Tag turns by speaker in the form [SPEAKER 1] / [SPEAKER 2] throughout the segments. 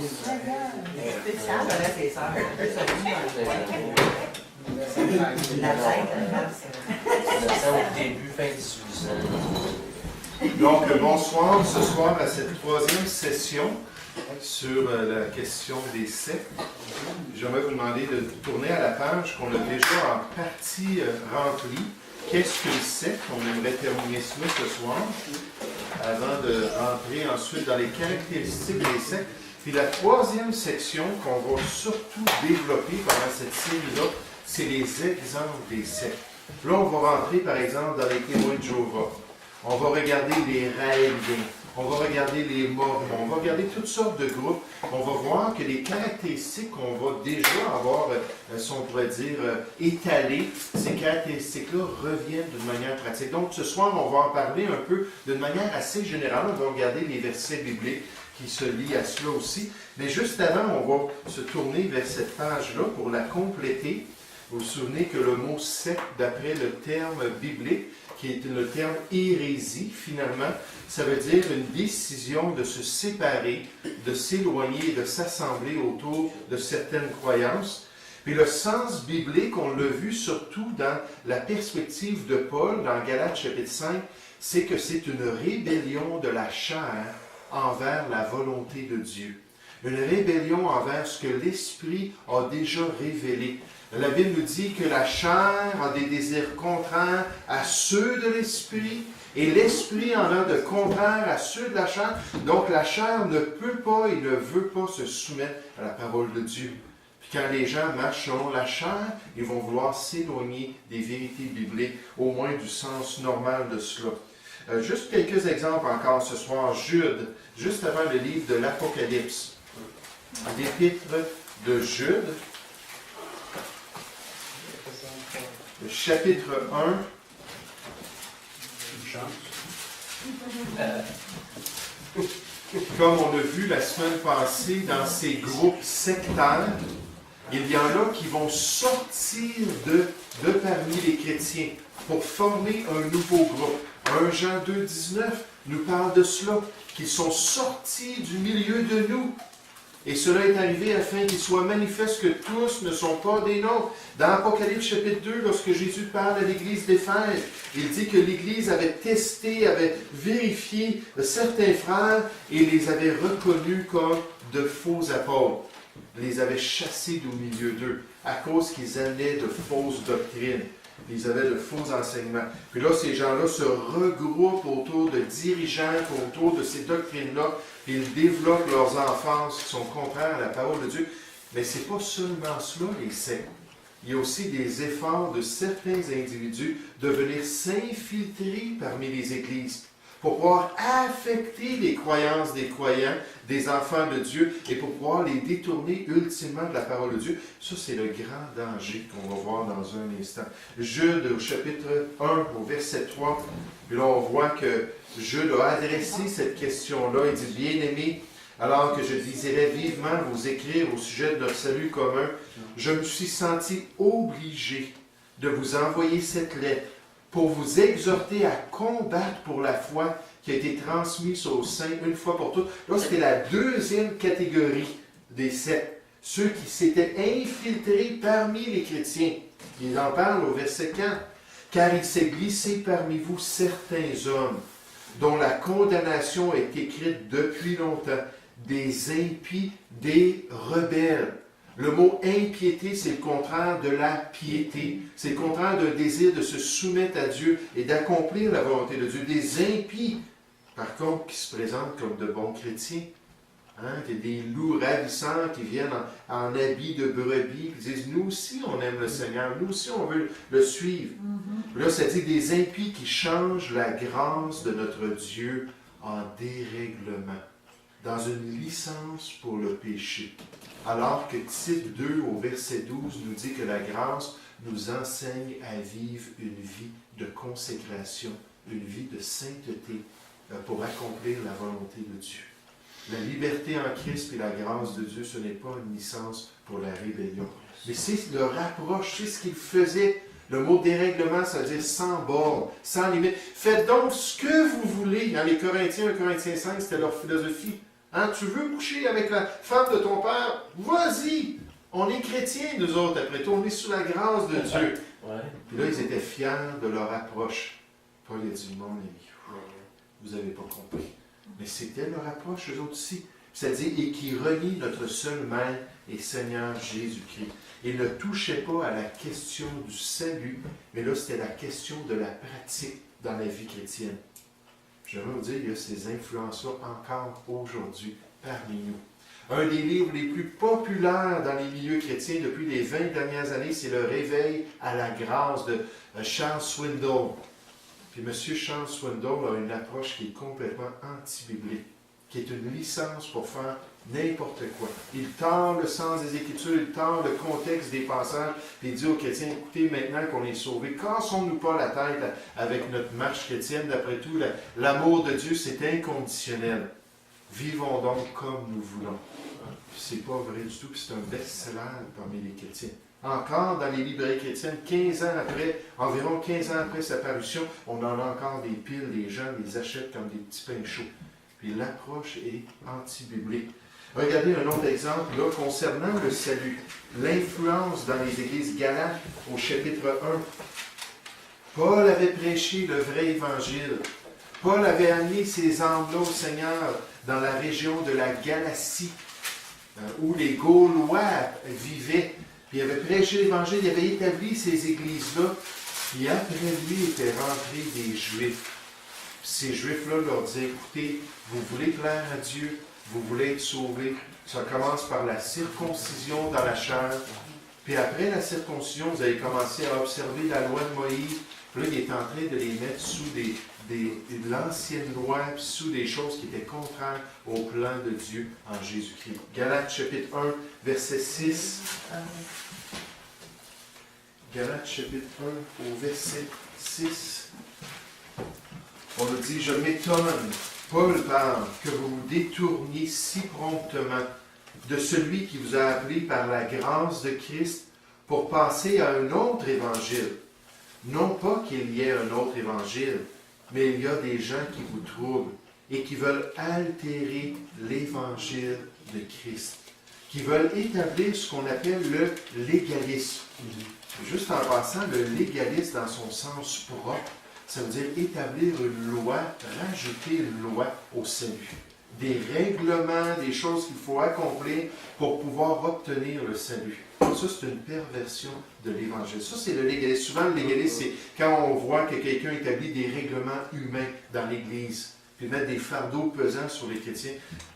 [SPEAKER 1] spécial, là, c'est ça.
[SPEAKER 2] Au début, fin 1800.
[SPEAKER 3] Donc, bonsoir ce soir à cette troisième session sur la question des sectes. J'aimerais vous demander de tourner à la page qu'on a déjà en partie remplie. Qu'est-ce qu'une secte? On aimerait terminer cela ce soir, avant de rentrer ensuite dans les caractéristiques des sectes. Puis la troisième section qu'on va surtout développer pendant cette série-là, c'est les exemples des sectes. Là, on va rentrer, par exemple, dans les témoins de Jéhovah. On va regarder les Raéliens. On va regarder les Mormons. On va regarder toutes sortes de groupes. On va voir que les caractéristiques qu'on va déjà avoir, si on pourrait dire, étalées, ces caractéristiques-là reviennent d'une manière pratique. Donc, ce soir, on va en parler un peu d'une manière assez générale. On va regarder les versets bibliques qui se lient à cela aussi. Mais juste avant, on va se tourner vers cette page-là pour la compléter. Vous vous souvenez que le mot secte, d'après le terme biblique, qui est le terme hérésie, finalement, ça veut dire une décision de se séparer, de s'éloigner et de s'assembler autour de certaines croyances. Puis le sens biblique, on l'a vu surtout dans la perspective de Paul, dans Galates chapitre 5, c'est que c'est une rébellion de la chair envers la volonté de Dieu. Une rébellion envers ce que l'Esprit a déjà révélé. La Bible nous dit que la chair a des désirs contraires à ceux de l'Esprit, et l'Esprit en a de contraires à ceux de la chair. Donc la chair ne peut pas et ne veut pas se soumettre à la parole de Dieu. Puis quand les gens marchent selon la chair, ils vont vouloir s'éloigner des vérités bibliques, au moins du sens normal de cela. Juste quelques exemples encore ce soir. Jude, juste avant le livre de l'Apocalypse. L'épître de Jude, le chapitre 1. Comme on a vu la semaine passée dans ces groupes sectaires, il y en a qui vont sortir de parmi les chrétiens pour former un nouveau groupe. 1 Jean 2, 19 nous parle de cela, qu'ils sont sortis du milieu de nous. Et cela est arrivé afin qu'il soit manifeste que tous ne sont pas des nôtres. Dans Apocalypse chapitre 2, lorsque Jésus parle à l'église d'Éphèse, il dit que l'église avait testé, avait vérifié certains frères et les avait reconnus comme de faux apôtres. Les avait chassés du milieu d'eux à cause qu'ils amenaient de fausses doctrines. Ils avaient de faux enseignements. Puis là, ces gens-là se regroupent autour de dirigeants, autour de ces doctrines-là. Puis ils développent leurs enfances qui sont contraires à la parole de Dieu. Mais ce n'est pas seulement cela, les sectes. Il y a aussi des efforts de certains individus de venir s'infiltrer parmi les églises pour pouvoir affecter les croyances des croyants, des enfants de Dieu, et pour pouvoir les détourner ultimement de la parole de Dieu. Ça, c'est le grand danger qu'on va voir dans un instant. Jude, au chapitre 1, au verset 3, puis là, on voit que Jude a adressé cette question-là. Il dit, « Bien-aimés, alors que je désirais vivement vous écrire au sujet de notre salut commun, je me suis senti obligé de vous envoyer cette lettre pour vous exhorter à combattre pour la foi qui a été transmise aux saints une fois pour toutes. » Là, c'était la deuxième catégorie des sectes, ceux qui s'étaient infiltrés parmi les chrétiens. Il en parle au verset 4. « Car il s'est glissé parmi vous certains hommes, dont la condamnation est écrite depuis longtemps, des impies, des rebelles. » Le mot impiété, c'est le contraire de la piété. C'est le contraire d'un désir de se soumettre à Dieu et d'accomplir la volonté de Dieu. Des impies, par contre, qui se présentent comme de bons chrétiens. Des loups ravissants qui viennent en habits de brebis, qui disent, nous aussi on aime le Seigneur, nous aussi on veut le suivre. Là, ça dit des impies qui changent la grâce de notre Dieu en dérèglement, dans une licence pour le péché. Alors que Tite 2 au verset 12 nous dit que la grâce nous enseigne à vivre une vie de consécration, une vie de sainteté pour accomplir la volonté de Dieu. La liberté en Christ et la grâce de Dieu, ce n'est pas une licence pour la rébellion. Mais c'est le rapproche, c'est ce qu'il faisait. Le mot dérèglement, ça veut dire sans borne, sans limite. Faites donc ce que vous voulez. Dans les Corinthiens, 1 Corinthiens 5, c'était leur philosophie. Hein, tu veux coucher avec la femme de ton père? Vas-y! On est chrétiens, nous autres, après tout. On est sous la grâce de Dieu.
[SPEAKER 2] Ouais.
[SPEAKER 3] Puis là, ils étaient fiers de leur approche. Paul a dit, mon ami, vous n'avez pas compris. Mais c'était leur approche, eux autres aussi. C'est-à-dire, et qui renie notre seul Maître et Seigneur Jésus-Christ. Ils ne touchaient pas à la question du salut, mais là, c'était la question de la pratique dans la vie chrétienne. J'aimerais vous dire, il y a ces influences-là encore aujourd'hui parmi nous. Un des livres les plus populaires dans les milieux chrétiens depuis les 20 dernières années, c'est Le Réveil à la grâce de Charles Swindoll. Puis M. Charles Swindoll a une approche qui est complètement anti-biblique, qui est une licence pour faire n'importe quoi. Il tord le sens des Écritures, il tord le contexte des passages, puis il dit aux chrétiens, écoutez, maintenant qu'on est sauvés, cassons-nous pas la tête avec notre marche chrétienne. D'après tout, l'amour de Dieu, c'est inconditionnel. Vivons donc comme nous voulons. Puis c'est pas vrai du tout, puis c'est un best-seller parmi les chrétiens. Encore dans les librairies chrétiennes, 15 ans après, environ 15 ans après sa parution, on en a encore des piles, les gens les achètent comme des petits pains chauds. Puis l'approche est anti-biblique. Regardez un autre exemple, là, concernant le salut. L'influence dans les églises galates au chapitre 1. Paul avait prêché le vrai évangile. Paul avait amené ses âmes-là au Seigneur dans la région de la Galatie, où les Gaulois vivaient. Puis il avait prêché l'Évangile, il avait établi ces églises-là. Puis après lui étaient rentrés des Juifs. Puis ces Juifs-là leur disaient, écoutez, vous voulez plaire à Dieu, vous voulez être sauvés. Ça commence par la circoncision dans la chair. Puis après la circoncision, vous allez commencer à observer la loi de Moïse. Puis là, il est en train de les mettre sous de l'ancienne loi, puis sous des choses qui étaient contraires au plan de Dieu en Jésus-Christ. Galates chapitre 1, verset 6. Galates chapitre 1, au verset 6. On nous dit, je m'étonne, Paul parle, que vous vous détourniez si promptement de celui qui vous a appelé par la grâce de Christ pour passer à un autre évangile. Non pas qu'il y ait un autre évangile, mais il y a des gens qui vous troublent et qui veulent altérer l'évangile de Christ, qui veulent établir ce qu'on appelle le légalisme. Juste en passant, le légalisme dans son sens propre, ça veut dire établir une loi, rajouter une loi au salut. Des règlements, des choses qu'il faut accomplir pour pouvoir obtenir le salut. Ça, c'est une perversion de l'Évangile. Ça, c'est le légalisme. Souvent, le légalisme, c'est quand on voit que quelqu'un établit des règlements humains dans l'Église, puis mettre des fardeaux pesants sur les chrétiens.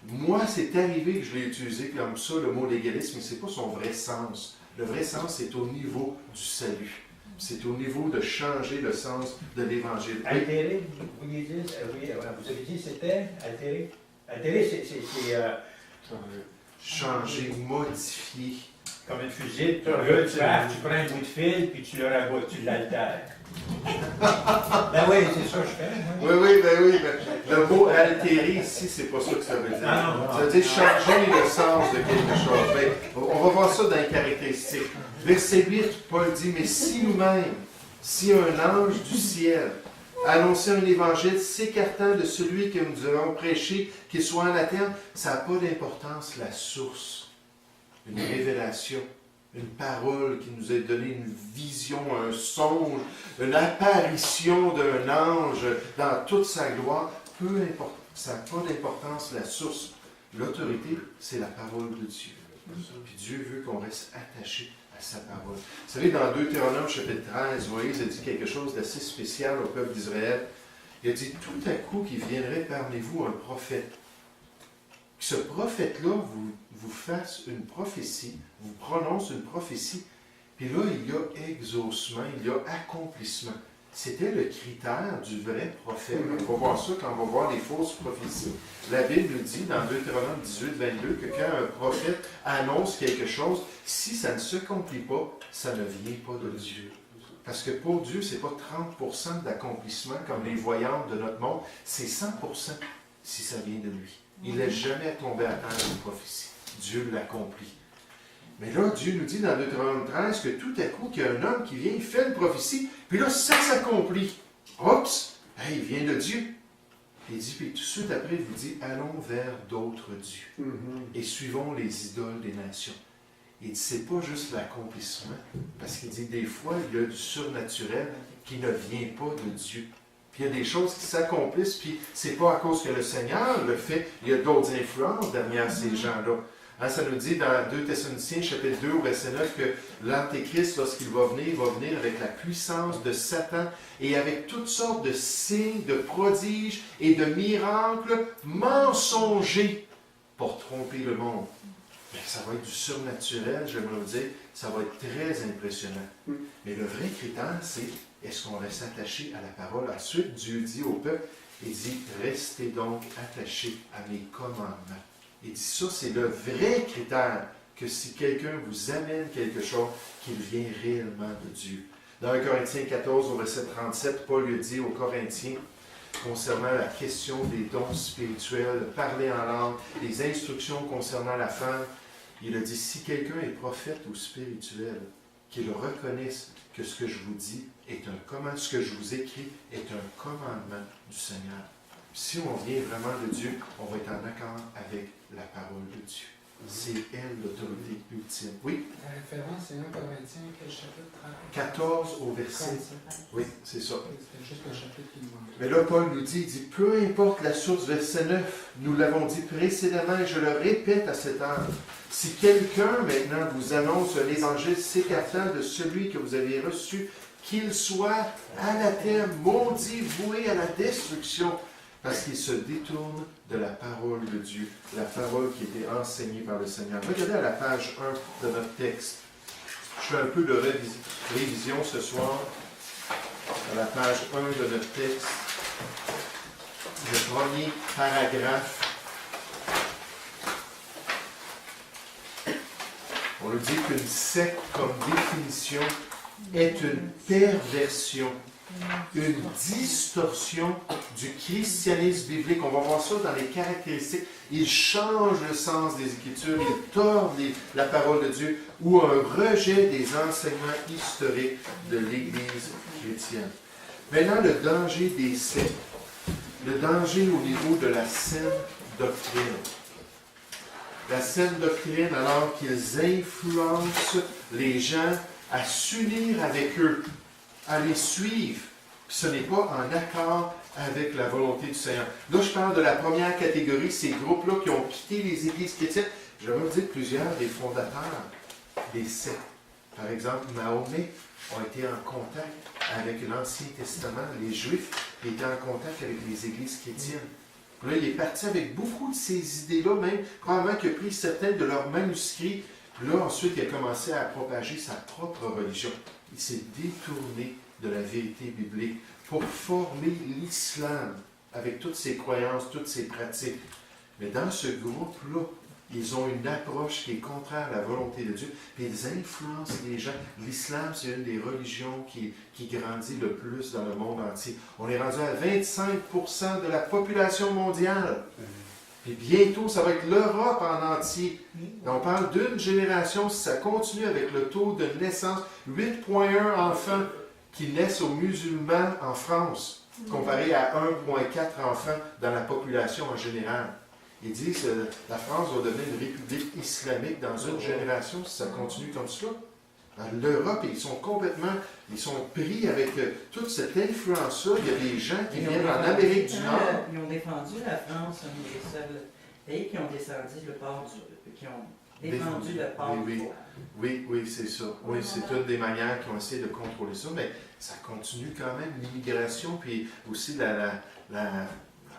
[SPEAKER 3] Moi, c'est arrivé que je l'ai utilisé comme ça, le mot légalisme, mais ce n'est pas son vrai sens. Le vrai sens, c'est au niveau du salut. C'est au niveau de changer le sens de l'Évangile.
[SPEAKER 1] Altérer, vous vouliez dire, vous avez dit c'était altérer. Altérer, c'est
[SPEAKER 3] changer, modifier.
[SPEAKER 1] comme une fusée, tu prends un bout de fil, puis tu le rabats, tu l'altères. Ben oui, c'est ça que je fais.
[SPEAKER 3] Oui, mais le mot altérer ici, c'est pas ça que ça veut dire. Ça veut dire changer le sens de quelque chose. Mais on va voir ça dans les caractéristiques. Verset 8, Paul dit, mais si nous-mêmes, si un ange du ciel annonçait un évangile s'écartant de celui que nous avons prêché, qu'il soit en latin, ça n'a pas d'importance la source. Une révélation, une parole qui nous a donné une vision, un songe, une apparition d'un ange dans toute sa gloire, peu importe, ça n'a pas d'importance la source. L'autorité, c'est la parole de Dieu. Puis Dieu veut qu'on reste attaché à sa parole. Vous savez, dans Deutéronome chapitre 13, Moïse a dit quelque chose d'assez spécial au peuple d'Israël. Il a dit, tout à coup qu'il viendrait parmi vous un prophète. Que ce prophète-là vous fasse une prophétie, vous prononce une prophétie, puis là, il y a exaucement, il y a accomplissement. C'était le critère du vrai prophète. On va voir ça quand on va voir les fausses prophéties. La Bible nous dit dans Deutéronome 18, 22 que quand un prophète annonce quelque chose, si ça ne s'accomplit pas, ça ne vient pas de Dieu. Parce que pour Dieu, ce n'est pas 30% d'accomplissement comme les voyantes de notre monde, c'est 100% si ça vient de lui. Il ne laisse jamais tomber à terre une prophétie. Dieu l'accomplit. Mais là, Dieu nous dit dans Deutéronome 13 que tout à coup, qu'il y a un homme qui vient, il fait une prophétie, puis là, ça s'accomplit. Oups! Hey, il vient de Dieu. Il dit, puis tout de suite après, il vous dit, allons vers d'autres dieux et suivons les idoles des nations. Il dit, c'est pas juste l'accomplissement, parce qu'il dit, des fois, il y a du surnaturel qui ne vient pas de Dieu. Puis il y a des choses qui s'accomplissent, puis c'est pas à cause que le Seigneur le fait, il y a d'autres influences derrière ces gens-là. Hein, ça nous dit dans 2 Thessaloniciens, chapitre 2, au verset 9, que l'Antéchrist, lorsqu'il va venir avec la puissance de Satan et avec toutes sortes de signes, de prodiges et de miracles mensongers pour tromper le monde. Mais ça va être du surnaturel, j'aimerais vous dire, ça va être très impressionnant. Mais le vrai critère, c'est est-ce qu'on reste attaché à la parole? Ensuite, Dieu dit au peuple, il dit, restez donc attachés à mes commandements. Il dit ça, c'est le vrai critère que si quelqu'un vous amène quelque chose, qu'il vient réellement de Dieu. Dans 1 Corinthiens 14, au verset 37, Paul lui dit aux Corinthiens, concernant la question des dons spirituels, parler en langue, les instructions concernant la femme, il a dit, si quelqu'un est prophète ou spirituel, qu'il reconnaisse que ce que je vous dis est un commandement, ce que je vous écris est un commandement du Seigneur. Si on vient vraiment de Dieu, on va être en accord avec la parole de Dieu. C'est elle l'autorité ultime. Oui?
[SPEAKER 4] La référence, c'est 1 Corinthiens, quel chapitre?
[SPEAKER 3] 14 au verset. Oui, c'est ça.
[SPEAKER 4] C'était juste le chapitre qui nous manque.
[SPEAKER 3] Mais là, Paul nous dit, il dit, peu importe la source, verset 9, nous l'avons dit précédemment et je le répète à cette heure. Si quelqu'un maintenant vous annonce un évangile s'écartant de celui que vous avez reçu, qu'il soit anathème, maudit, voué à la destruction, parce qu'il se détourne de la parole de Dieu, la parole qui était enseignée par le Seigneur. Regardez à la page 1 de notre texte. Je fais un peu de révision ce soir. À la page 1 de notre texte, le premier paragraphe. On nous dit qu'une secte, comme définition, est une perversion, une distorsion du christianisme biblique. On va voir ça dans les caractéristiques. Il change le sens des Écritures, il tord la parole de Dieu, ou un rejet des enseignements historiques de l'Église chrétienne. Maintenant, le danger des sectes, le danger au niveau de la saine doctrine. La saine doctrine, alors qu'ils influencent les gens à s'unir avec eux, à les suivre. Ce n'est pas en accord avec la volonté du Seigneur. Là, je parle de la première catégorie, ces groupes-là qui ont quitté les églises chrétiennes. Je vais vous dire plusieurs des fondateurs des sectes. Par exemple, Mahomet a été en contact avec l'Ancien Testament. Les Juifs étaient en contact avec les églises chrétiennes. Là, il est parti avec beaucoup de ces idées-là, même probablement qu'il a pris certains de leurs manuscrits. Là, ensuite, il a commencé à propager sa propre religion. Il s'est détourné de la vérité biblique pour former l'islam avec toutes ses croyances, toutes ses pratiques. Mais dans ce groupe-là, ils ont une approche qui est contraire à la volonté de Dieu, puis ils influencent les gens. L'islam, c'est une des religions qui grandit le plus dans le monde entier. On est rendu à 25% de la population mondiale. Puis bientôt, ça va être l'Europe en entier. On parle d'une génération, si ça continue avec le taux de naissance, 8,1 enfants qui naissent aux musulmans en France, comparé à 1,4 enfants dans la population en général. Ils disent que la France va devenir une république islamique dans une génération si ça continue comme cela. L'Europe, ils sont pris avec toute cette influence-là. Il y a des gens qui viennent en Amérique du Nord.
[SPEAKER 5] Ils ont défendu la France, un des seuls pays qui ont défendu le port du voile.
[SPEAKER 3] Oui, c'est ça. Oui, c'est une des manières qui ont essayé de contrôler ça, mais ça continue quand même, l'immigration, puis aussi la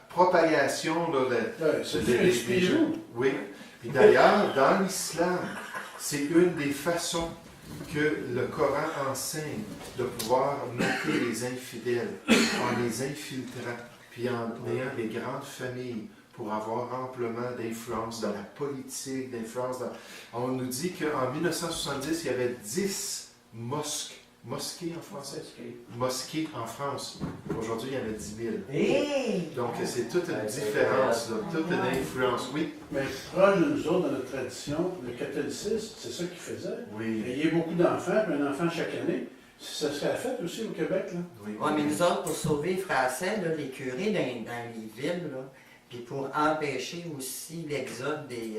[SPEAKER 3] propagation des jeunes. Oui. Puis d'ailleurs, dans l'islam, c'est une des façons que le Coran enseigne de pouvoir noter les infidèles en les infiltrant, puis en ayant des grandes familles pour avoir amplement d'influence dans la politique, On nous dit qu'en 1970, il y avait 10 mosquées en français? Mosquées en France. Aujourd'hui, il y en a 10 000.
[SPEAKER 1] Hey!
[SPEAKER 3] Donc, c'est toute une différence, là, toute une influence. Oui.
[SPEAKER 6] Mais proche de nous autres, dans notre tradition, le catholicisme, c'est ça qu'ils faisaient.
[SPEAKER 3] Oui.
[SPEAKER 6] Il y a beaucoup d'enfants, puis un enfant chaque année. Ça serait fait aussi au Québec, là.
[SPEAKER 3] Oui.
[SPEAKER 5] Ouais, mais nous autres, pour sauver les Français, là, les curés dans les villes, là, puis pour empêcher aussi l'exode des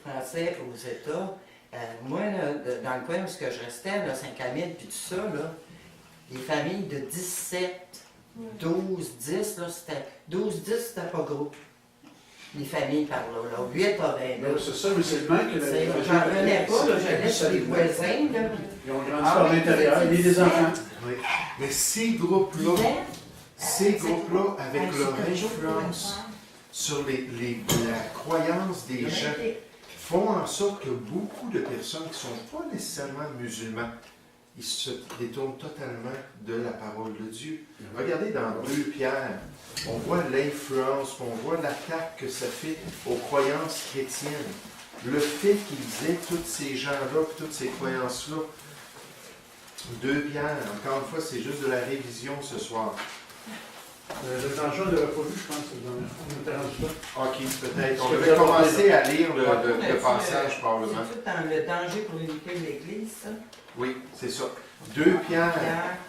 [SPEAKER 5] Français aux États, moi, là, dans le coin où je restais, là, Saint-Camille, puis tout ça, là, les familles de 17, 12, 10, là, c'était 12, 10, c'était pas gros. Les familles par là, là. 8 à 20, là.
[SPEAKER 6] C'est ça, mais c'est le même que
[SPEAKER 5] J'en revenais pas, là, j'allais chez les voisins, là.
[SPEAKER 6] Ils ont grandi par l'intérieur, il y a des enfants.
[SPEAKER 3] Oui. Mais ces groupes-là, avec leur influence sur la croyance des gens, font en sorte que beaucoup de personnes qui ne sont pas nécessairement musulmans, ils se détournent totalement de la parole de Dieu. Regardez dans 2 Pierre, on voit l'influence, on voit l'attaque que ça fait aux croyances chrétiennes. Le fait qu'ils aient tous ces gens-là, toutes ces croyances-là. 2 Pierre, encore une fois, c'est juste de la révision ce soir.
[SPEAKER 6] Le danger, on ne l'avait pas vu, je pense, on était rendu là.
[SPEAKER 3] OK, peut-être. On devait commencer à lire le passage, probablement.
[SPEAKER 5] C'est tout dans le danger pour l'unité de l'Église, ça.
[SPEAKER 3] Oui, c'est ça. 2 Pierre,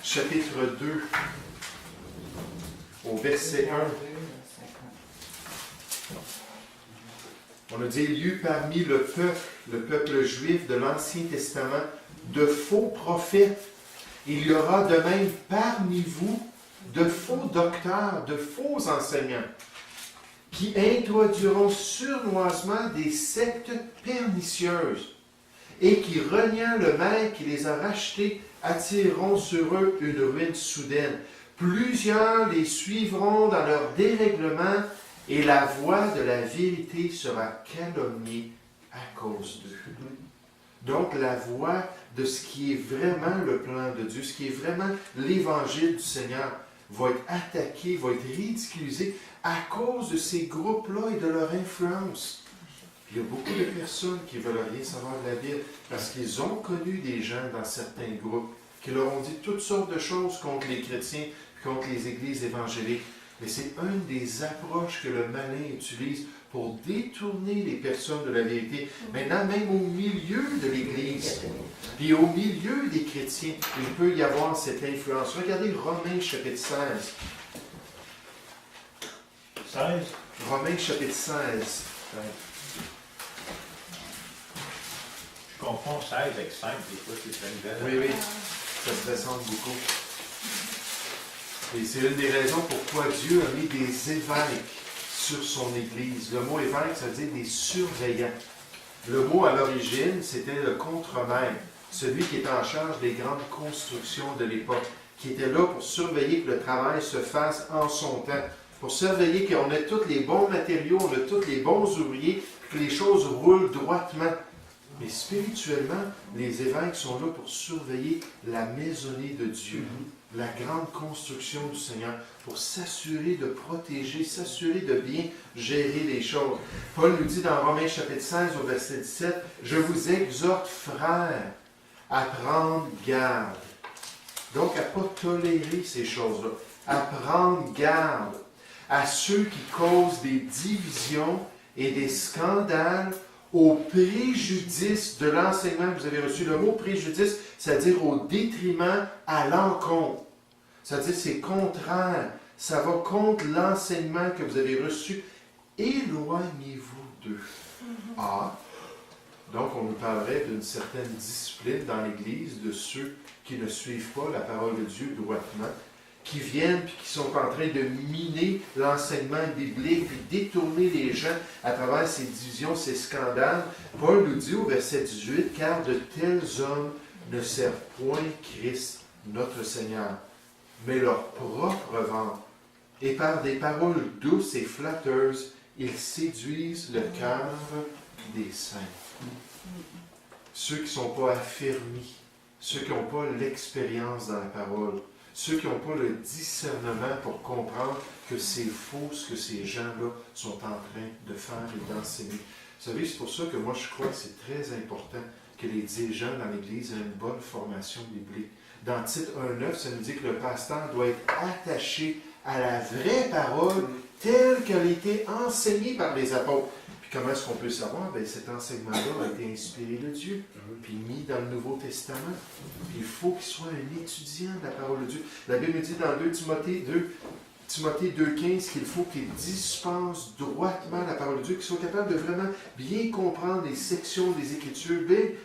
[SPEAKER 3] chapitre 2, au verset 1. On a dit, il y eut parmi le peuple juif de l'Ancien Testament, de faux prophètes. Il y aura de même parmi vous de faux docteurs, de faux enseignants, qui introduiront sournoisement des sectes pernicieuses, et qui, reniant le maître qui les a rachetés, attireront sur eux une ruine soudaine. Plusieurs les suivront dans leur dérèglement, et la voie de la vérité sera calomniée à cause d'eux. Donc, la voie de ce qui est vraiment le plan de Dieu, ce qui est vraiment l'évangile du Seigneur, va être attaquée, va être ridiculisée à cause de ces groupes-là et de leur influence. Il y a beaucoup de personnes qui ne veulent rien savoir de la Bible parce qu'ils ont connu des gens dans certains groupes qui leur ont dit toutes sortes de choses contre les chrétiens, contre les églises évangéliques. Mais c'est une des approches que le malin utilise pour détourner les personnes de la vérité. Maintenant, même au milieu de l'Église, puis au milieu des chrétiens, il peut y avoir cette influence. Regardez Romains chapitre 16.
[SPEAKER 1] 16.
[SPEAKER 3] Romains chapitre 16.
[SPEAKER 1] Je confonds 16 avec 5, des fois, c'est très
[SPEAKER 3] Oui, oui, ça se ressemble beaucoup. Et c'est une des raisons pourquoi Dieu a mis des évêques sur son Église. Le mot évêque, ça veut dire des surveillants. Le mot à l'origine, c'était le contremaître, celui qui était en charge des grandes constructions de l'époque, qui était là pour surveiller que le travail se fasse en son temps, pour surveiller qu'on ait tous les bons matériaux, on ait tous les bons ouvriers, que les choses roulent droitement. Mais spirituellement, les évêques sont là pour surveiller la maisonnée de Dieu, la grande construction du Seigneur, pour s'assurer de protéger, s'assurer de bien gérer les choses. Paul nous dit dans Romains chapitre 16 au verset 17, « Je vous exhorte, frères, à prendre garde. » Donc, à ne pas tolérer ces choses-là. À prendre garde à ceux qui causent des divisions et des scandales au préjudice de l'enseignement que vous avez reçu. Le mot préjudice, c'est-à-dire au détriment, à l'encontre. C'est-à-dire c'est contraire. Ça va contre l'enseignement que vous avez reçu. Éloignez-vous d'eux. Ah, donc on nous parlerait d'une certaine discipline dans l'Église de ceux qui ne suivent pas la parole de Dieu droitement, qui viennent et qui sont en train de miner l'enseignement biblique et détourner les gens à travers ces divisions, ces scandales. Paul nous dit au verset 18, « Car de tels hommes ne servent point Christ, notre Seigneur, mais leur propre ventre. Et par des paroles douces et flatteuses, ils séduisent le cœur des saints. » Ceux qui ne sont pas affermis, ceux qui n'ont pas l'expérience dans la parole, ceux qui n'ont pas le discernement pour comprendre que c'est faux ce que ces gens-là sont en train de faire et d'enseigner. Vous savez, c'est pour ça que moi je crois que c'est très important que les dirigeants dans l'Église aient une bonne formation biblique. Dans Tite 1.9, ça nous dit que le pasteur doit être attaché à la vraie parole telle qu'elle a été enseignée par les apôtres. Puis comment est-ce qu'on peut le savoir? Bien, cet enseignement-là a été inspiré de Dieu, puis mis dans le Nouveau Testament. Puis il faut qu'il soit un étudiant de la parole de Dieu. La Bible dit dans 2 Timothée 2,15 qu'il faut qu'il dispense droitement la parole de Dieu, qu'il soit capable de vraiment bien comprendre les sections des Écritures,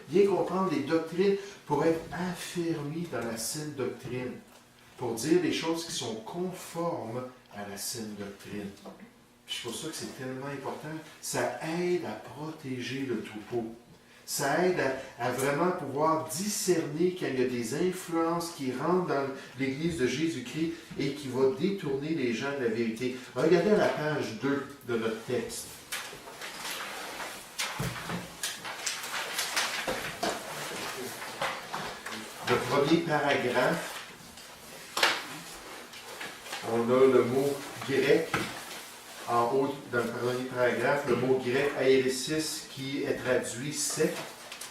[SPEAKER 3] bien comprendre les doctrines, pour être affermi dans la saine doctrine, pour dire des choses qui sont conformes à la saine doctrine. C'est pour ça que c'est tellement important. Ça aide à protéger le troupeau. Ça aide à vraiment pouvoir discerner quand il y a des influences qui rentrent dans l'Église de Jésus-Christ et qui vont détourner les gens de la vérité. Regardez à la page 2 de notre texte. Le premier paragraphe, on a le mot grec. En haut, dans le premier paragraphe, le mot grec aéresis, qui est traduit secte,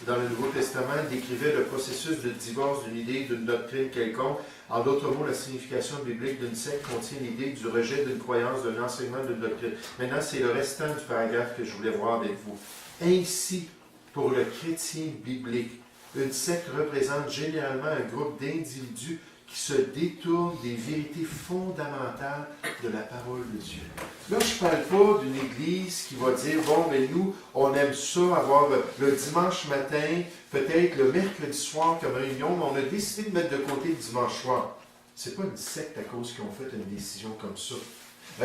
[SPEAKER 3] dans le Nouveau Testament, décrivait le processus de divorce d'une idée, d'une doctrine quelconque. En d'autres mots, la signification biblique d'une secte contient l'idée du rejet d'une croyance, d'un enseignement, d'une doctrine. Maintenant, c'est le restant du paragraphe que je voulais voir avec vous. Ainsi, pour le chrétien biblique, une secte représente généralement un groupe d'individus qui se détournent des vérités fondamentales de la parole de Dieu. Là, je ne parle pas d'une église qui va dire, bon, mais nous, on aime ça, avoir le dimanche matin, peut-être le mercredi soir comme réunion, mais on a décidé de mettre de côté le dimanche soir. Ce n'est pas une secte à cause qu'ils ont fait une décision comme ça.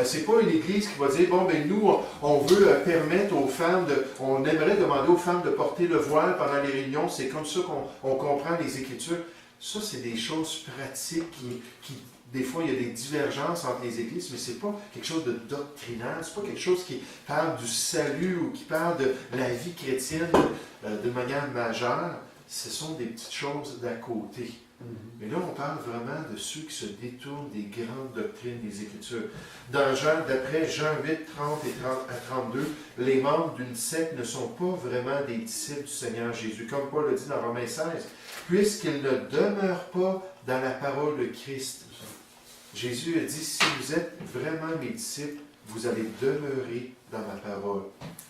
[SPEAKER 3] Ce n'est pas une église qui va dire, bon, ben nous, on veut permettre aux femmes, on aimerait demander aux femmes de porter le voile pendant les réunions, c'est comme ça qu'on comprend les Écritures. Ça, c'est des choses pratiques qui, des fois, il y a des divergences entre les églises, mais ce n'est pas quelque chose de doctrinal, ce n'est pas quelque chose qui parle du salut ou qui parle de la vie chrétienne de manière majeure. Ce sont des petites choses d'à côté. Mais là, on parle vraiment de ceux qui se détournent des grandes doctrines des Écritures. D'après Jean 8, 30 et 30 à 32, les membres d'une secte ne sont pas vraiment des disciples du Seigneur Jésus, comme Paul le dit dans Romains 16, puisqu'ils ne demeurent pas dans la parole de Christ. Jésus a dit, si vous êtes vraiment mes disciples, vous allez demeurer dans ma parole.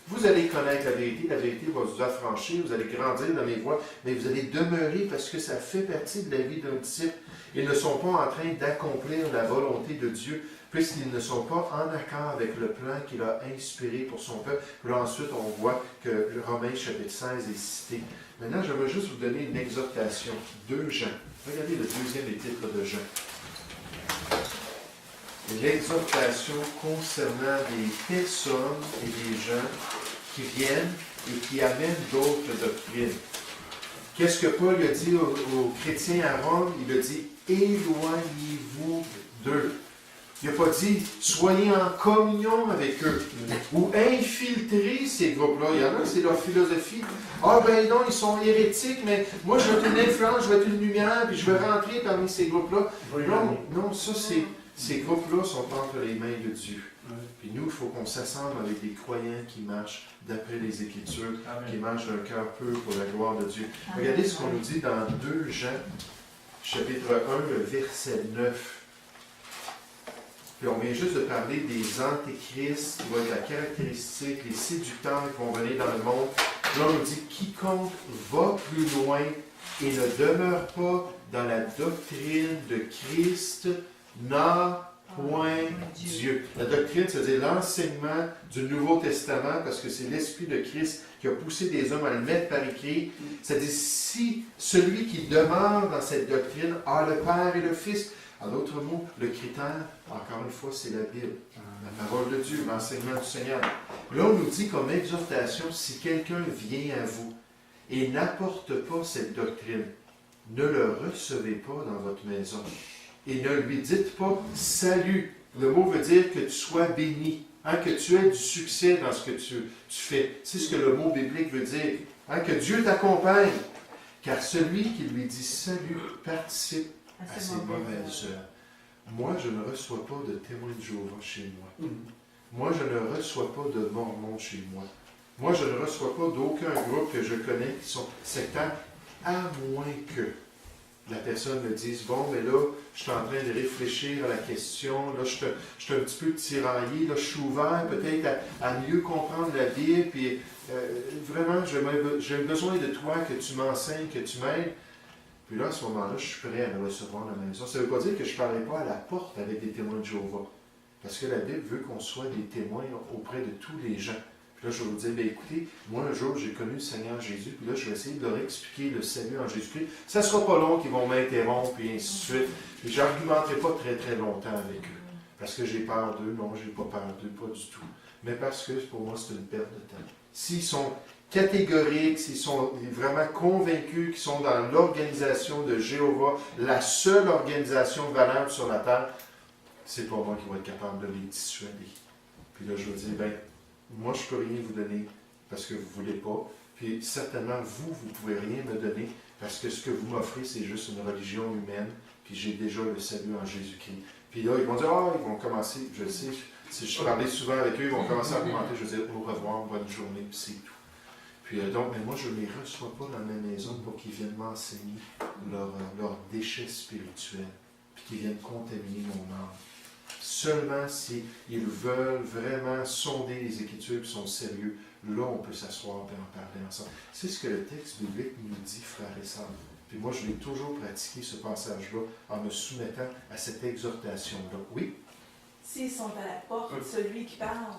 [SPEAKER 3] Vous allez connaître la vérité va vous affranchir, vous allez grandir dans mes voies, mais vous allez demeurer parce que ça fait partie de la vie d'un disciple. Ils ne sont pas en train d'accomplir la volonté de Dieu, puisqu'ils ne sont pas en accord avec le plan qu'il a inspiré pour son peuple. Là, ensuite, on voit que Romains chapitre 16 est cité. Maintenant, j'aimerais juste vous donner une exhortation. 2 Jean. Regardez le deuxième épître de Jean. L'exhortation concernant des personnes et des gens qui viennent et qui amènent d'autres doctrines. Qu'est-ce que Paul a dit aux chrétiens à Rome? Il a dit, éloignez-vous d'eux. Il n'a pas dit, soyez en communion avec eux, ou infiltrez ces groupes-là. Il y en a, c'est leur philosophie. Ah ben non, ils sont hérétiques, mais moi je vais être une influence, je vais être une lumière, puis je vais rentrer parmi ces groupes-là. Non, ça c'est... Ces groupes-là sont entre les mains de Dieu. Puis nous, il faut qu'on s'assemble avec des croyants qui marchent d'après les Écritures, qui marchent d'un cœur pur pour la gloire de Dieu. Regardez ce qu'on nous dit dans 2 Jean, chapitre 1, le verset 9. Puis on vient juste de parler des antéchrists, qui vont être la caractéristique, les séducteurs qui vont venir dans le monde. Là, on nous dit, quiconque va plus loin et ne demeure pas dans la doctrine de Christ, n'a point Dieu. La doctrine, c'est-à-dire l'enseignement du Nouveau Testament, parce que c'est l'Esprit de Christ qui a poussé des hommes à le mettre par écrit. C'est-à-dire, si celui qui demeure dans cette doctrine a le Père et le Fils, en d'autres mots, le critère, encore une fois, c'est la Bible, la parole de Dieu, l'enseignement du Seigneur. Là, on nous dit comme exhortation, si quelqu'un vient à vous et n'apporte pas cette doctrine, ne le recevez pas dans votre maison. Et ne lui dites pas « salut ». Le mot veut dire que tu sois béni, que tu aies du succès dans ce que tu fais. C'est ce que le mot biblique veut dire. Que Dieu t'accompagne. Car celui qui lui dit « salut » participe à ses mauvaises œuvres. Moi, je ne reçois pas de témoins de Jéhovah chez moi. Moi, je ne reçois pas de mormons chez moi. Moi, je ne reçois pas d'aucun groupe que je connais qui sont sectaires, à moins que la personne me dise, bon, mais là, je suis en train de réfléchir à la question, là, je suis un petit peu tiraillé, là, je suis ouvert peut-être à mieux comprendre la Bible, puis vraiment, j'ai besoin de toi, que tu m'enseignes, que tu m'aides. Puis là, à ce moment-là, je suis prêt à le recevoir à la maison. Ça ne veut pas dire que je ne parlerai pas à la porte avec des témoins de Jéhovah. Parce que la Bible veut qu'on soit des témoins auprès de tous les gens. Puis là, je vais vous dire, bien écoutez, moi un jour, j'ai connu le Seigneur Jésus, puis là, je vais essayer de leur expliquer le salut en Jésus-Christ. Ça ne sera pas long qu'ils vont m'interrompre, et ainsi de suite. Et je n'argumenterai pas très, très longtemps avec eux. Parce que j'ai peur d'eux. Non, je n'ai pas peur d'eux, pas du tout. Mais parce que pour moi, c'est une perte de temps. S'ils sont catégoriques, s'ils sont vraiment convaincus qu'ils sont dans l'organisation de Jéhovah, la seule organisation valable sur la terre, c'est pas moi qui vais être capable de les dissuader. Puis là, je vais dire, ben, moi, je ne peux rien vous donner parce que vous ne voulez pas. Puis certainement, vous ne pouvez rien me donner parce que ce que vous m'offrez, c'est juste une religion humaine. Puis j'ai déjà le salut en Jésus-Christ. Puis là, ils vont dire, ils vont commencer, je le sais, si je parlais souvent avec eux, ils vont commencer à commenter, je vais dire, au revoir, bonne journée, puis c'est tout. Puis donc, mais moi, je ne les reçois pas dans ma maison pour qu'ils viennent m'enseigner leurs déchets spirituels, puis qu'ils viennent contaminer mon âme. Seulement s'ils veulent vraiment sonder les Écritures et sont sérieux, là, on peut s'asseoir et en parler ensemble. C'est ce que le texte biblique nous dit, frères et sœurs. Puis moi, je l'ai toujours pratiqué, ce passage-là, en me soumettant à cette exhortation-là. Oui?
[SPEAKER 7] S'ils sont à la porte, celui qui parle,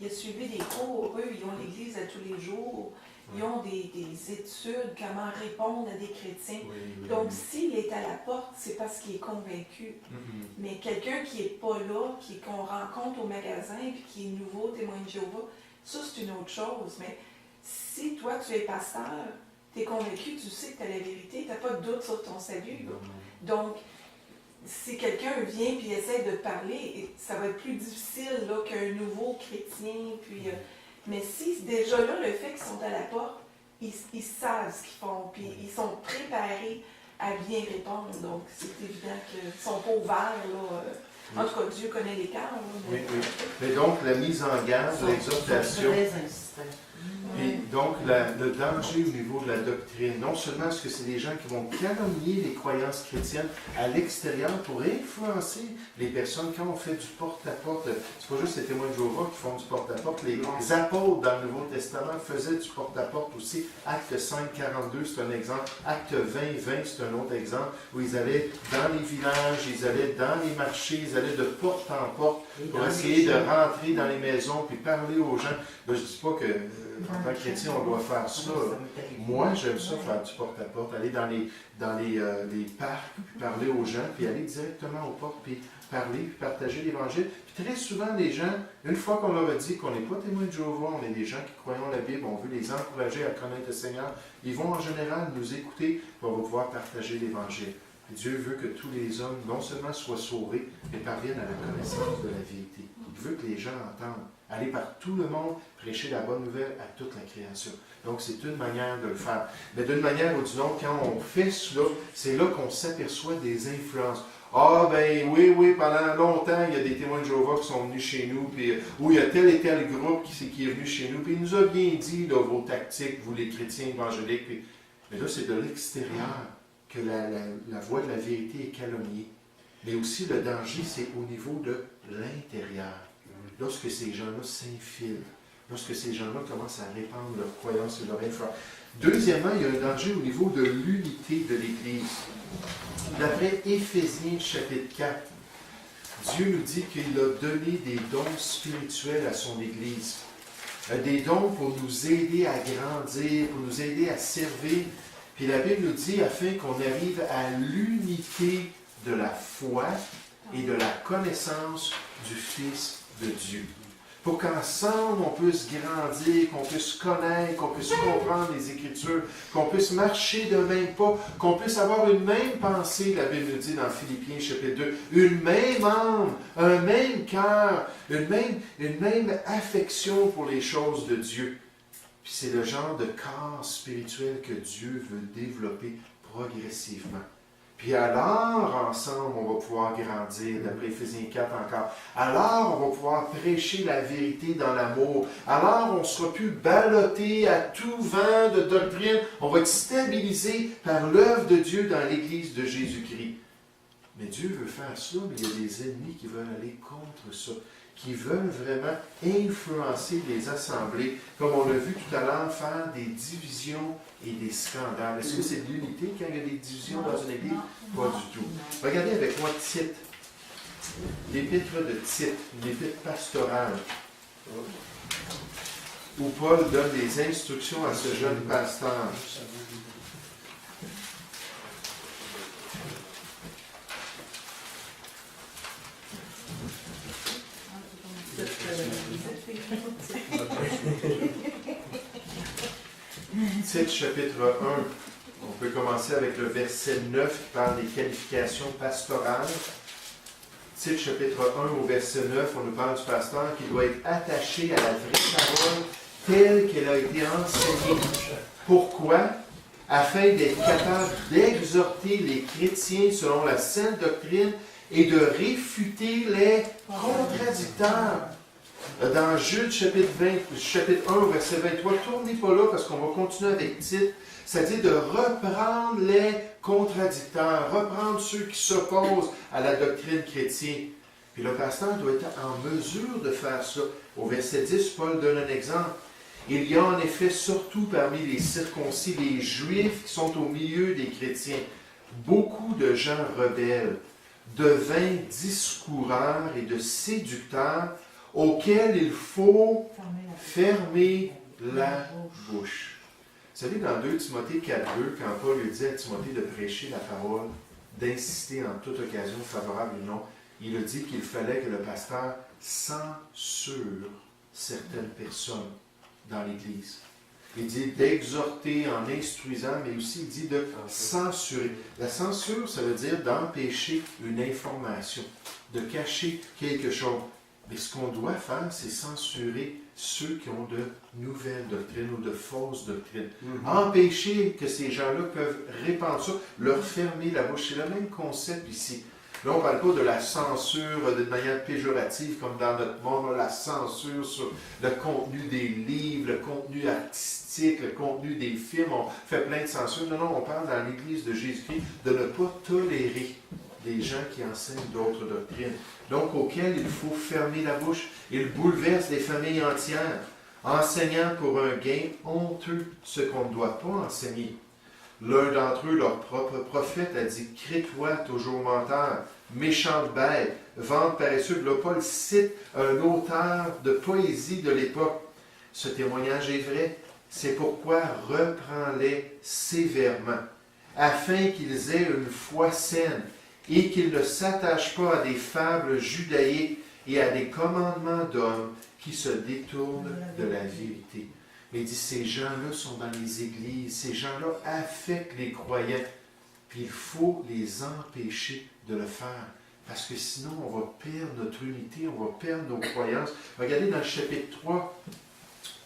[SPEAKER 7] il a suivi des cours, eux, ils ont l'Église à tous les jours, ils ont des études, comment répondre à des chrétiens.
[SPEAKER 3] Oui,
[SPEAKER 7] donc, s'il est à la porte, c'est parce qu'il est convaincu. Mais quelqu'un qui n'est pas là, qu'on rencontre au magasin, puis qui est nouveau, témoin de Jéhovah, ça, c'est une autre chose. Mais si toi, tu es pasteur, tu es convaincu, tu sais que tu as la vérité, tu n'as pas de doute sur ton salut. Donc, si quelqu'un vient et essaie de parler, ça va être plus difficile là, qu'un nouveau chrétien. Puis, mais si déjà là, le fait qu'ils sont à la porte, ils savent ce qu'ils font, puis ils sont préparés à bien répondre. Donc, c'est évident qu'ils ne sont pas ouverts. Là, en tout cas, Dieu connaît les cœurs.
[SPEAKER 3] Oui, oui. Mais donc, la mise en garde, l'exhortation. Et donc, le danger au niveau de la doctrine, non seulement est-ce que c'est des gens qui vont calomnier les croyances chrétiennes à l'extérieur pour influencer les personnes quand on fait du porte-à-porte. C'est pas juste les témoins de Jéhovah qui font du porte-à-porte. Les apôtres dans le Nouveau Testament faisaient du porte-à-porte aussi. Acte 5, 42, c'est un exemple. Acte 20, 20, c'est un autre exemple, où ils allaient dans les villages, ils allaient dans les marchés, ils allaient de porte en porte pour essayer de rentrer dans les maisons puis parler aux gens. Là, je ne dis pas que en tant que chrétien, on doit faire ça. Moi, j'aime ça, faire du porte-à-porte, aller dans les parcs, puis parler aux gens, puis aller directement aux portes, puis parler, puis partager l'Évangile. Puis très souvent, les gens, une fois qu'on leur a dit qu'on n'est pas témoins de Jéhovah, on est des gens qui croyons la Bible, on veut les encourager à connaître le Seigneur, ils vont en général nous écouter, puis on va pouvoir partager l'Évangile. Et Dieu veut que tous les hommes, non seulement soient sauvés, mais parviennent à la connaissance de la vérité. Il veut que les gens entendent. Aller par tout le monde, prêcher la bonne nouvelle à toute la création. Donc, c'est une manière de le faire. Mais d'une manière ou d'une autre, quand on fait cela, c'est là qu'on s'aperçoit des influences. Ah, ben oui, pendant longtemps, il y a des témoins de Jéhovah qui sont venus chez nous, puis ou il y a tel et tel groupe qui est venu chez nous, puis il nous a bien dit, là, vos tactiques, vous les chrétiens évangéliques. Puis... Mais là, c'est de l'extérieur que la voie de la vérité est calomniée. Mais aussi, le danger, c'est au niveau de l'intérieur. Lorsque ces gens-là s'infilent, lorsque ces gens-là commencent à répandre leurs croyances et leur influence. Deuxièmement, il y a un danger au niveau de l'unité de l'Église. D'après Éphésiens chapitre 4, Dieu nous dit qu'il a donné des dons spirituels à son Église. Des dons pour nous aider à grandir, pour nous aider à servir. Puis la Bible nous dit afin qu'on arrive à l'unité de la foi et de la connaissance du Fils de Dieu. Pour qu'ensemble, on puisse grandir, qu'on puisse connaître, qu'on puisse comprendre les Écritures, qu'on puisse marcher d'un même pas, qu'on puisse avoir une même pensée, la Bible nous dit dans Philippiens chapitre 2, une même âme, un même cœur, une même affection pour les choses de Dieu. Puis c'est le genre de corps spirituel que Dieu veut développer progressivement. Puis alors, ensemble, on va pouvoir grandir, d'après Éphésiens 4 encore. Alors, on va pouvoir prêcher la vérité dans l'amour. Alors, on ne sera plus ballotté à tout vent de doctrine. On va être stabilisé par l'œuvre de Dieu dans l'Église de Jésus-Christ. Mais Dieu veut faire ça, mais il y a des ennemis qui veulent aller contre ça, qui veulent vraiment influencer les assemblées, comme on l'a vu tout à l'heure, faire des divisions et des scandales. Est-ce que c'est de l'unité quand il y a des divisions dans une église? Pas du tout. Regardez avec moi Tite, l'épître de Tite, une épître pastorale, où Paul donne des instructions à ce jeune pasteur. Tite, chapitre 1. On peut commencer avec le verset 9 qui parle des qualifications pastorales. Tite, chapitre 1, au verset 9, on nous parle du pasteur qui doit être attaché à la vraie parole telle qu'elle a été enseignée. Pourquoi? Afin d'être capable d'exhorter les chrétiens selon la sainte doctrine et de réfuter les contradicteurs. Dans Jude, chapitre 1, verset 23, tournez pas là parce qu'on va continuer avec Tite, c'est-à-dire de reprendre les contradicteurs, reprendre ceux qui s'opposent à la doctrine chrétienne. Puis le pasteur doit être en mesure de faire ça. Au verset 10, Paul donne un exemple. Il y a en effet surtout parmi les circoncis, les Juifs qui sont au milieu des chrétiens, beaucoup de gens rebelles, de vains discoureurs et de séducteurs, auquel il faut fermer la bouche. Vous savez, dans 2 Timothée 4.2, quand Paul lui dit à Timothée de prêcher la parole, d'insister en toute occasion, favorable ou non, il a dit qu'il fallait que le pasteur censure certaines personnes dans l'Église. Il dit d'exhorter en instruisant, mais aussi il dit de censurer. La censure, ça veut dire d'empêcher une information, de cacher quelque chose. Mais ce qu'on doit faire, c'est censurer ceux qui ont de nouvelles doctrines ou de fausses doctrines. Empêcher que ces gens-là peuvent répandre ça, leur fermer la bouche. C'est le même concept ici. Là, on ne parle pas de la censure de manière péjorative, comme dans notre monde, la censure sur le contenu des livres, le contenu artistique, le contenu des films. On fait plein de censure. Non, non, on parle dans l'Église de Jésus-Christ de ne pas tolérer des gens qui enseignent d'autres doctrines, donc auxquels il faut fermer la bouche. Ils bouleversent des familles entières, enseignant pour un gain honteux ce qu'on ne doit pas enseigner. L'un d'entre eux, leur propre prophète, a dit « Crée-toi toujours menteur, méchante bête, vente paresseuse ». Là, Paul cite un auteur de poésie de l'époque. Ce témoignage est vrai, c'est pourquoi reprends-les sévèrement, afin qu'ils aient une foi saine, et qu'ils ne s'attachent pas à des fables judaïques et à des commandements d'hommes qui se détournent de la vérité. Mais il dit, ces gens-là sont dans les églises, ces gens-là affectent les croyants, puis il faut les empêcher de le faire, parce que sinon on va perdre notre unité, on va perdre nos croyances. Regardez dans le chapitre 3,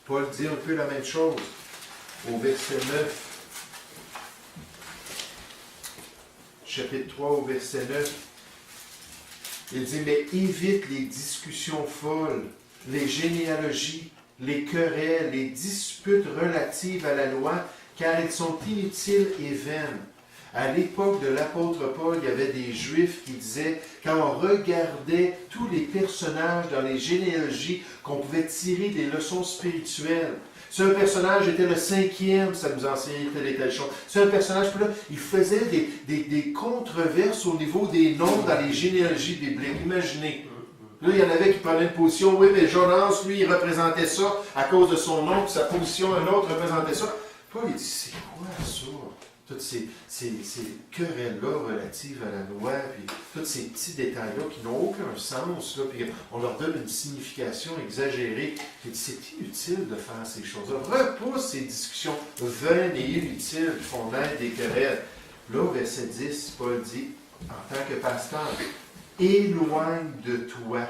[SPEAKER 3] Paul dit un peu la même chose, au verset 9. Chapitre 3 au verset 9, il dit « Mais évite les discussions folles, les généalogies, les querelles, les disputes relatives à la loi, car elles sont inutiles et vaines. » À l'époque de l'apôtre Paul, il y avait des Juifs qui disaient, quand on regardait tous les personnages dans les généalogies, qu'on pouvait tirer des leçons spirituelles. Si un personnage était le 5e, ça nous enseignait telle et telle chose. Si un personnage, puis là, il faisait des controverses au niveau des noms dans les généalogies bibliques. Imaginez. Là, il y en avait qui prenaient une position, oui, mais Jonas, lui, il représentait ça à cause de son nom, puis sa position, un autre représentait ça. Paul, il dit, c'est quoi ça? Toutes ces querelles-là relatives à la loi, puis tous ces petits détails-là qui n'ont aucun sens, là, puis on leur donne une signification exagérée. Il dit, c'est inutile de faire ces choses-là. Repousse ces discussions vaines et inutiles qui font naître des querelles. Là, au verset 10, Paul dit, en tant que pasteur, éloigne de toi,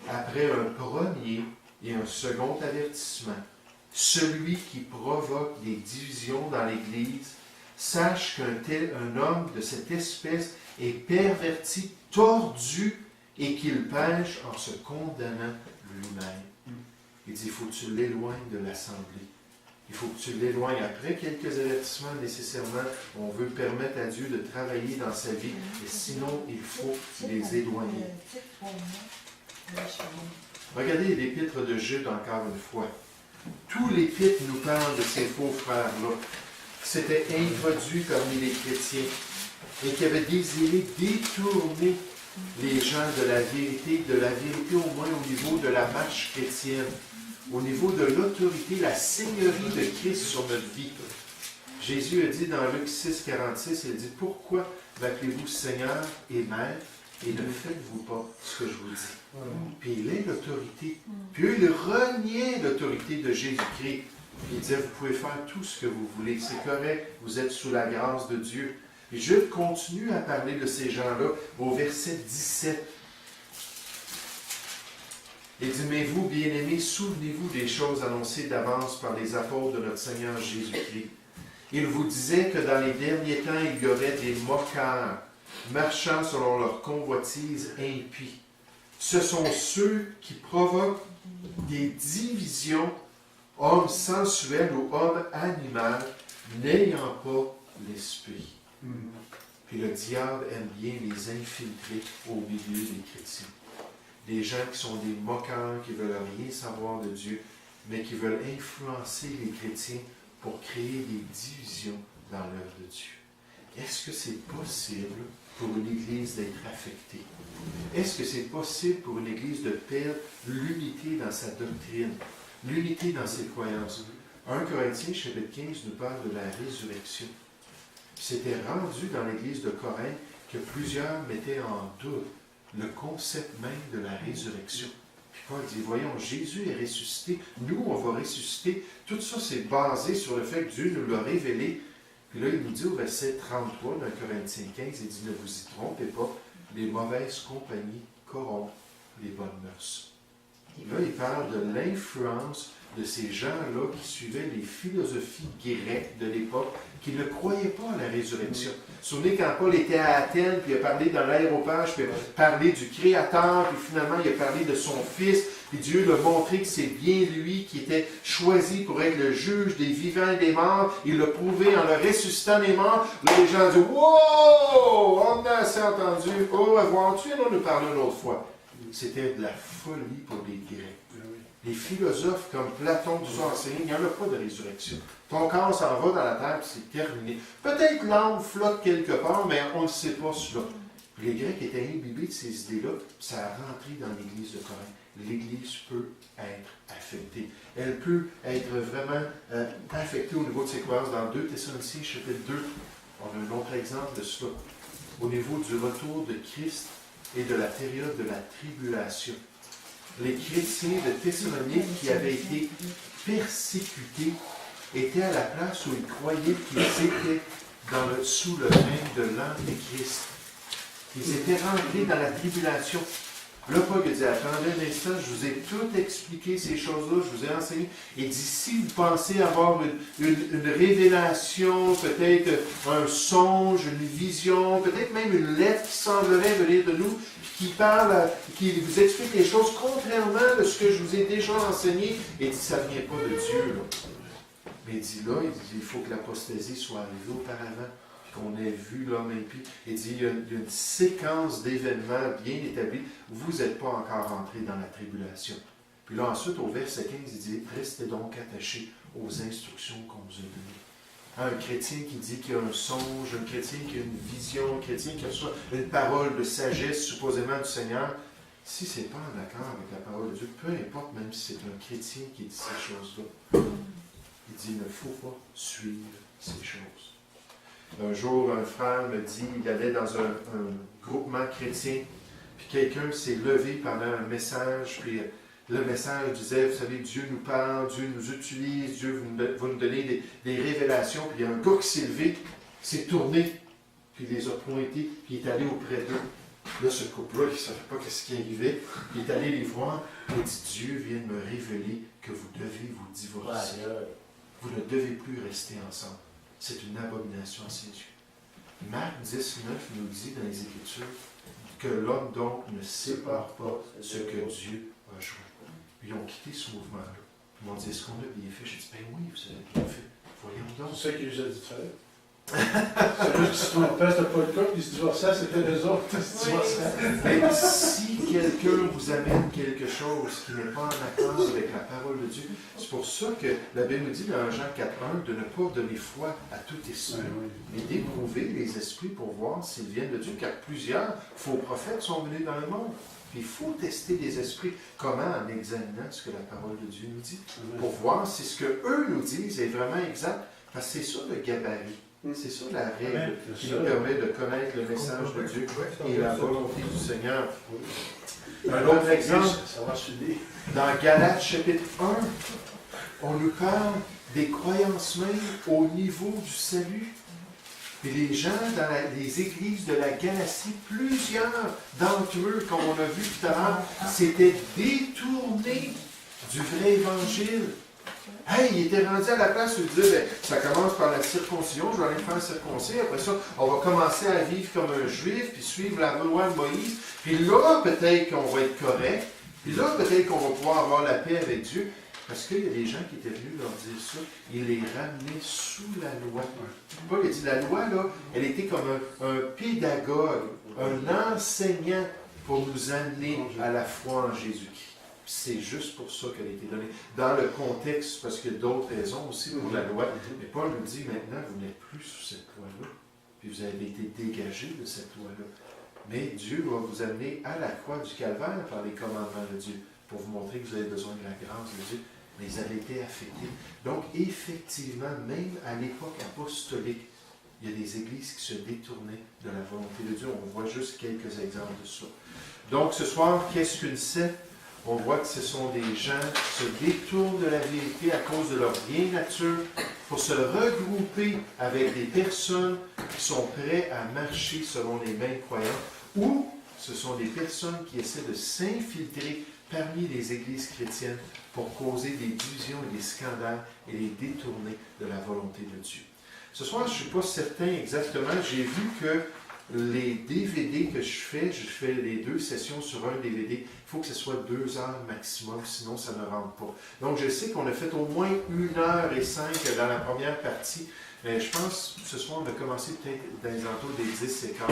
[SPEAKER 3] après un premier et un second avertissement, celui qui provoque des divisions dans l'Église, sache un homme de cette espèce est perverti, tordu, et qu'il pêche en se condamnant lui-même. Il dit, il faut que tu l'éloignes de l'assemblée. Il faut que tu l'éloignes. Après quelques avertissements, nécessairement, on veut permettre à Dieu de travailler dans sa vie, et sinon, il faut les éloigner. Regardez l'épître de Jude encore une fois. Tout l'épître nous parle de ces faux frères-là, qui s'étaient introduits parmi les chrétiens et qui avaient désiré détourner les gens de la vérité au moins au niveau de la marche chrétienne, au niveau de l'autorité, la seigneurie de Christ sur notre vie. Jésus a dit dans Luc 6, 46, il dit, pourquoi m'appelez-vous Seigneur et Maître et ne faites-vous pas ce que je vous dis? Puis il est l'autorité. Puis eux, ils reniaient l'autorité de Jésus-Christ. Il disait, vous pouvez faire tout ce que vous voulez, c'est correct, vous êtes sous la grâce de Dieu. Et Jude continue à parler de ces gens-là au verset 17. Il dit, mais vous, bien-aimés, souvenez-vous des choses annoncées d'avance par les apôtres de notre Seigneur Jésus-Christ. Il vous disait que dans les derniers temps, il y aurait des moqueurs, marchant selon leur convoitise impie. Ce sont ceux qui provoquent des divisions, hommes sensuels ou hommes animaux, n'ayant pas l'esprit. Puis le diable aime bien les infiltrer au milieu des chrétiens. Des gens qui sont des moqueurs, qui veulent rien savoir de Dieu, mais qui veulent influencer les chrétiens pour créer des divisions dans l'œuvre de Dieu. Est-ce que c'est possible pour une Église d'être affectée? Est-ce que c'est possible pour une Église de perdre l'unité dans sa doctrine, l'unité dans ses croyances? 1 Corinthiens, chapitre 15, nous parle de la résurrection. C'était rendu dans l'Église de Corinthe que plusieurs mettaient en doute le concept même de la résurrection. Puis Paul dit, voyons, Jésus est ressuscité, nous on va ressusciter. Tout ça c'est basé sur le fait que Dieu nous l'a révélé. Puis là, il nous dit au verset 33 d'un Corinthiens 15, il dit, ne vous y trompez pas, les mauvaises compagnies corrompent les bonnes mœurs. Là, il parle de l'influence de ces gens-là qui suivaient les philosophies grecques de l'époque, qui ne croyaient pas à la résurrection. Vous vous souvenez quand Paul était à Athènes, puis il a parlé dans l'aéropage, puis il a parlé du Créateur, puis finalement il a parlé de son Fils, puis Dieu l'a montré que c'est bien lui qui était choisi pour être le juge des vivants et des morts. Il l'a prouvé en le ressuscitant des morts. Là, les gens disent, wow, on a assez entendu. Au revoir, tu viens nous parler une autre fois. C'était de la folie pour les Grecs. Les philosophes comme Platon, tout ça enseigné, il n'y en a pas de résurrection. Ton corps s'en va dans la terre, puis c'est terminé. Peut-être l'âme flotte quelque part, mais on ne sait pas cela. Les Grecs étaient imbibés de ces idées-là, puis ça a rentré dans l'Église de Corinthe. L'Église peut être affectée. Elle peut être vraiment affectée au niveau de ses croyances. Dans 2 Thessaloniciens, chapitre 2, on a un autre exemple de cela. Au niveau du retour de Christ et de la période de la tribulation. Les chrétiens de Thessalonique qui avaient été persécutés étaient à la place où ils croyaient qu'ils étaient sous le règne de l'Antéchrist. Ils étaient rentrés dans la tribulation. Là, Paul a dit, attendez un instant, je vous ai tout expliqué ces choses-là, je vous ai enseigné. Il dit, si vous pensez avoir une révélation, peut-être un songe, une vision, peut-être même une lettre qui semblerait venir de nous, qui parle, qui vous explique les choses contrairement de ce que je vous ai déjà enseigné, il dit, ça ne vient pas de Dieu, là. Mais il dit là, il faut que l'apostasie soit arrivée auparavant. Qu'on ait vu l'homme impie. Il dit, il y a une séquence d'événements bien établie. Vous n'êtes pas encore entrés dans la tribulation. Puis là, ensuite, au verset 15, il dit, restez donc attachés aux instructions qu'on vous a données. Un chrétien qui dit qu'il y a un songe, un chrétien qui a une vision, un chrétien qui a soit une parole de sagesse, supposément du Seigneur, si ce n'est pas en accord avec la parole de Dieu, peu importe, même si c'est un chrétien qui dit ces choses-là, il dit, il ne faut pas suivre ces choses. Un jour, un frère me dit, il allait dans un groupement chrétien, puis quelqu'un s'est levé pendant un message, puis le message disait, vous savez, Dieu nous parle, Dieu nous utilise, Dieu va nous donner des révélations, puis il y a un gars qui s'est levé, s'est tourné, puis il les a pointés, puis il est allé auprès d'eux. Là, ce couple-là, il ne savait pas ce qui arrivait, il est allé les voir, il a dit, Dieu vient de me révéler que vous devez vous divorcer. Vous ne devez plus rester ensemble. c'est une abomination à ses yeux. Marc 10, 9 nous dit dans les Écritures que l'homme donc ne sépare pas ce que Dieu a joint. Ils ont quitté ce mouvement-là. Ils m'ont dit, est-ce qu'on a bien fait? J'ai dit, ben oui, vous avez bien fait. Voyons donc.
[SPEAKER 6] C'est ça qu'ils les a dit de faire. C'est juste qu'ils se trompaient, c'était pas le cas, puis ils se divorçaient, c'était les autres qui se divorçaient.
[SPEAKER 3] Même si quelqu'un vous amène quelque chose qui n'est pas en accord avec la parole de Dieu, c'est pour ça que la Bible nous dit dans Jean 4.1 de ne pas donner foi à tout esprit, mais d'éprouver les esprits pour voir s'ils viennent de Dieu, car plusieurs faux prophètes sont venus dans le monde. Puis il faut tester les esprits. Comment? En examinant ce que la parole de Dieu nous dit, pour voir si ce qu'eux nous disent est vraiment exact, parce que c'est ça le gabarit. C'est ça la règle qui nous permet de connaître le message de Dieu et la volonté du Seigneur. Un autre exemple, dans Galates chapitre 1, on nous parle des croyances même au niveau du salut. Et les gens dans les églises de la Galatie, plusieurs d'entre eux, comme on a vu tout à l'heure, s'étaient détournés du vrai évangile. Hey, il était rendu à la place où il disait, ben, ça commence par la circoncision, je vais aller me faire circoncire, après ça, on va commencer à vivre comme un juif, puis suivre la loi de Moïse, puis là, peut-être qu'on va être correct, puis là, peut-être qu'on va pouvoir avoir la paix avec Dieu, parce qu'il y a des gens qui étaient venus leur dire ça, il les ramenait sous la loi. Paul a dit, la loi, là, elle était comme un pédagogue, un enseignant pour nous amener à la foi en Jésus-Christ. C'est juste pour ça qu'elle a été donnée. Dans le contexte, parce qu'il y a d'autres raisons aussi pour la loi, mais Paul nous dit maintenant, vous n'êtes plus sous cette loi-là, puis vous avez été dégagés de cette loi-là. Mais Dieu va vous amener à la croix du calvaire par les commandements de Dieu, pour vous montrer que vous avez besoin de la grâce de Dieu. Mais ils avaient été affectés. Donc, effectivement, même à l'époque apostolique, il y a des églises qui se détournaient de la volonté de Dieu. On voit juste quelques exemples de ça. Donc, ce soir, qu'est-ce qu'une secte? On voit que ce sont des gens qui se détournent de la vérité à cause de leur vieille nature pour se regrouper avec des personnes qui sont prêtes à marcher selon les mêmes croyances, ou ce sont des personnes qui essaient de s'infiltrer parmi les églises chrétiennes pour causer des divisions et des scandales et les détourner de la volonté de Dieu. Ce soir, je ne suis pas certain exactement. J'ai vu que les DVD que je fais les 2 sessions sur un DVD. Il faut que ce soit 2 heures maximum, sinon ça ne rentre pas. Donc, je sais qu'on a fait au moins 1h05 dans la première partie. Mais je pense que ce soir, on va commencer peut-être dans les alentours des 10 et quart.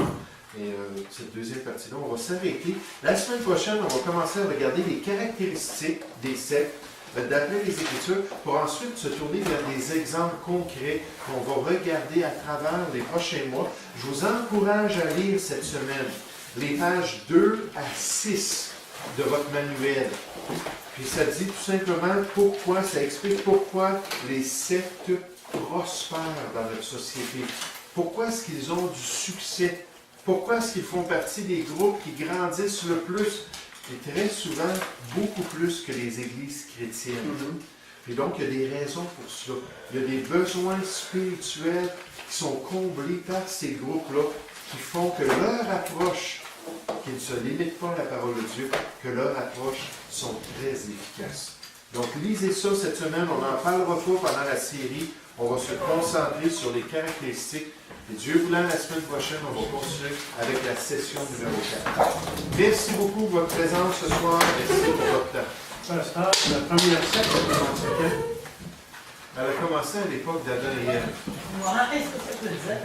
[SPEAKER 3] Et cette deuxième partie-là, on va s'arrêter. La semaine prochaine, on va commencer à regarder les caractéristiques des sectes d'après les Écritures, pour ensuite se tourner vers des exemples concrets qu'on va regarder à travers les prochains mois. Je vous encourage à lire cette semaine les pages 2 à 6 de votre manuel. Puis ça dit tout simplement pourquoi, ça explique pourquoi les sectes prospèrent dans notre société. Pourquoi est-ce qu'ils ont du succès? Pourquoi est-ce qu'ils font partie des groupes qui grandissent le plus? Et très souvent, beaucoup plus que les églises chrétiennes. Et donc, il y a des raisons pour cela. Il y a des besoins spirituels qui sont comblés par ces groupes-là, qui font que leur approche, qui ne se limite pas à la parole de Dieu, que leur approche sont très efficaces. Donc, lisez ça cette semaine. On n'en parlera pas pendant la série. On va se concentrer sur les caractéristiques. Et Dieu voulant, la semaine prochaine, on va continuer avec la session numéro 4. Merci beaucoup pour votre présence ce soir. Merci pour votre temps.
[SPEAKER 6] Pasteur, la première secte a commencé quand?
[SPEAKER 3] Elle a commencé à l'époque d'Adam et Ève.
[SPEAKER 5] Ouais, c'est ça que je disais.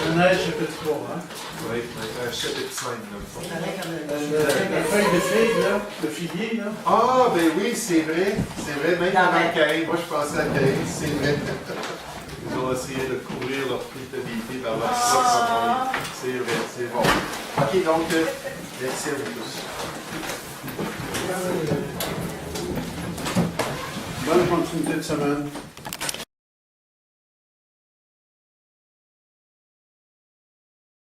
[SPEAKER 6] Genèse chapitre 3, hein?
[SPEAKER 3] Oui, chapitre 5, dans le fond.
[SPEAKER 6] La feuille de figue, là, le figuier, là.
[SPEAKER 3] Ah, ben oui, c'est vrai. C'est vrai, même avant Caïn. Moi, je pensais à Caïn, c'est vrai. Ils ont essayé de couvrir leur culpabilité par leur propre moyen. C'est vrai, c'est bon. OK, donc, merci à vous tous.
[SPEAKER 6] Bonne continuité de semaine.